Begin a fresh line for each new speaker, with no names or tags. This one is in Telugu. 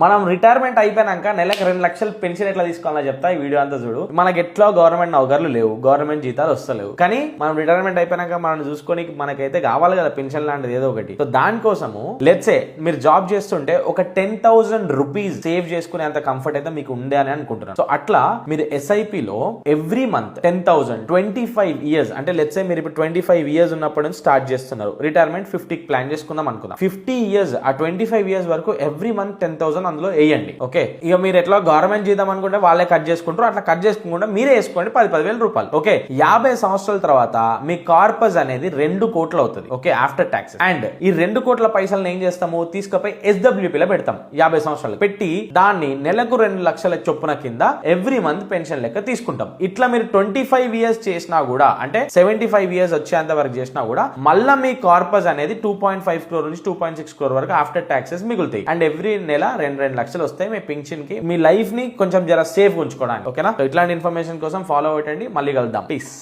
మనం రిటైర్మెంట్ అయిపోయినాక నెలకు 2 లక్షలు పెన్షన్ ఎట్లా తీసుకోవాలో చెప్తా ఈ వీడియో అంతా చూడు. మనకి ఎట్లా గవర్నమెంట్ నౌకర్లు లేవు, గవర్నమెంట్ జీతాలు వస్తలేవు, కానీ మనం రిటైర్మెంట్ అయిపోయినాక మనం చూసుకొని మనకైతే కావాలి కదా పెన్షన్ లాంటిది ఏదో ఒకటి. సో దానికోసము లెట్సే మీరు జాబ్ చేస్తుంటే ఒక 10,000 రూపీస్ సేవ్ చేసుకునే అంత కంఫర్ట్ అయితే మీకు ఉండే అని అనుకుంటున్నాను. సో అట్లా మీరు SIP లో ఎవ్రీ మంత్ 10,000 25 ఇయర్స్ అంటే లెట్సే మీరు ఇప్పుడు 25 ఇయర్స్ ఉన్నప్పటి నుంచి స్టార్ట్ చేస్తున్నారు, రిటైర్మెంట్ 50 ప్లాన్ చేసుకుందాం అనుకుందాం. 50 ఇయర్స్ ఆ 25 ఇయర్స్ వరకు ఎవ్రీ మంత్ 10,000 అందులో వేయండి. ఓకే, ఇక మీరు ఎట్లా గవర్నమెంట్ జీతం అనుకుంటే వాళ్ళే కట్ చేసుకుంటారు, అట్లా కట్ చేసుకోకుండా మీరే వేసుకోండి 10,000 రూపాయలు. ఓకే, 50 సంవత్సరాల తర్వాత మీ కార్పస్ అనేది 2 కోట్లు అవుతుంది. Okay, after tax. అండ్ ఈ 2 కోట్ల పైసలను ఏం చేస్తాము, తీసుకుపోయి SWP లో పెడతాం 50 సంవత్సరాలు పెట్టి దాన్ని నెలకు 2 లక్షల చొప్పున కింద ఎవ్రీ మంత్ పెన్షన్ లెక్క తీసుకుంటాం. ఇట్లా మీరు 25 ఇయర్స్ చేసినా కూడా అంటే 75 ఇయర్స్ వచ్చేంత వరకు చేసినా కూడా మళ్ళీ మీ కార్పస్ అనేది 2.5 crore నుంచి 2.6 crore వరకు ఆఫ్టర్ ట్యాక్సెస్ మిగులుతాయి. అండ్ ఎవ్రీ నెల 2 లక్షలు వస్తాయి మీ పెన్షన్ కి, మీ లైఫ్ ని కొంచెం జర సేఫ్ ఉంచుకోవడానికి. ఓకేనా, ఇట్లాంటి ఇన్ఫర్మేషన్ కోసం ఫాలో అవ్వండి. మళ్ళీ కలుద్దాం. పీస్.